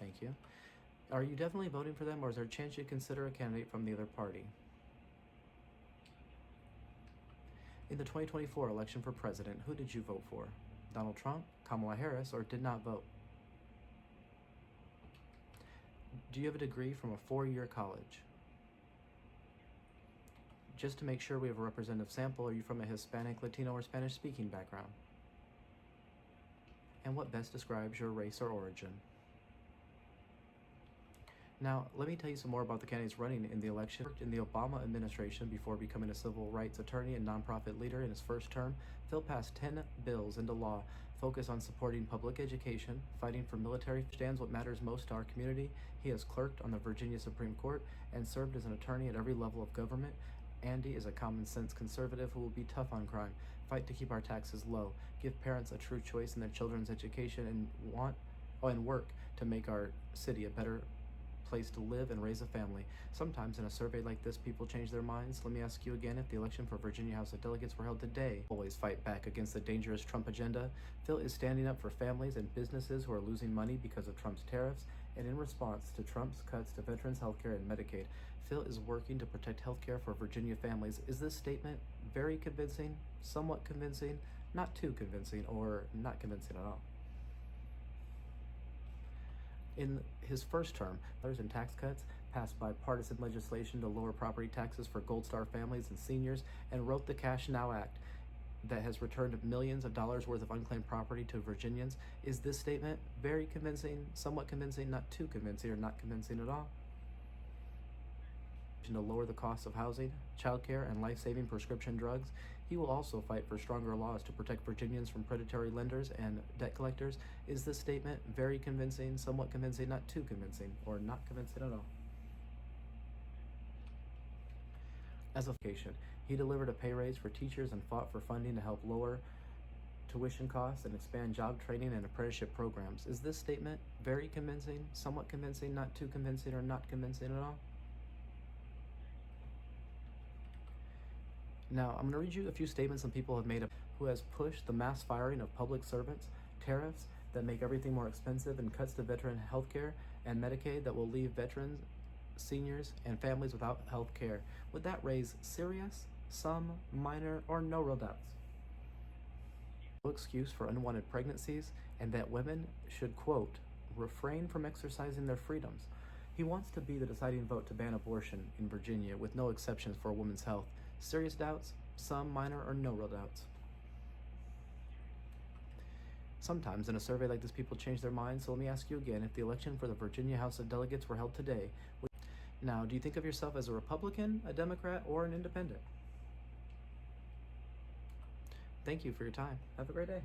Thank you. Are you definitely voting for them, or is there a chance you'd consider a candidate from the other party? In the 2024 election for president, who did you vote for? Donald Trump, Kamala Harris, or did not vote? Do you have a degree from a 4-year college? Just to make sure we have a representative sample, are you from a Hispanic, Latino, or Spanish-speaking background? And what best describes your race or origin? Now, let me tell you some more about the candidates running in the election. He worked in the Obama administration before becoming a civil rights attorney and nonprofit leader. In his first term, Phil passed 10 bills into law focused on supporting public education, fighting for military, understands what matters most to our community. He has clerked on the Virginia Supreme Court and served as an attorney at every level of government. Andy is a common sense conservative who will be tough on crime, fight to keep our taxes low, give parents a true choice in their children's education, and work to make our city a better place to live and raise a family. Sometimes in a survey like this, people change their minds. Let me ask you again, if the election for Virginia House of Delegates were held today, always fight back against the dangerous Trump agenda. Phil is standing up for families and businesses who are losing money because of Trump's tariffs, and in response to Trump's cuts to veterans' healthcare and Medicaid, Phil is working to protect healthcare for Virginia families. Is this statement very convincing, somewhat convincing, not too convincing, or not convincing at all? In his first term, and tax cuts, passed bipartisan legislation to lower property taxes for Gold Star families and seniors, and wrote the Cash Now Act that has returned millions of dollars worth of unclaimed property to Virginians. Is this statement very convincing, somewhat convincing, not too convincing, or not convincing at all? To lower the cost of housing, childcare, and life-saving prescription drugs. He will also fight for stronger laws to protect Virginians from predatory lenders and debt collectors. Is this statement very convincing, somewhat convincing, not too convincing, or not convincing at all? As a education, he delivered a pay raise for teachers and fought for funding to help lower tuition costs and expand job training and apprenticeship programs. Is this statement very convincing, somewhat convincing, not too convincing, or not convincing at all? Now, I'm going to read you a few statements some people have made who has pushed the mass firing of public servants, tariffs that make everything more expensive, and cuts to veteran health care and Medicaid that will leave veterans, seniors, and families without health care. Would that raise serious, some, minor, or no real doubts? No excuse for unwanted pregnancies, and that women should, quote, refrain from exercising their freedoms. He wants to be the deciding vote to ban abortion in Virginia with no exceptions for a woman's health. Serious doubts, some, minor, or no real doubts? Sometimes in a survey like this, people change their minds, so let me ask you again, if the election for the Virginia House of Delegates were held today, now, do you think of yourself as a Republican, a Democrat, or an independent? Thank you for your time. Have a great day.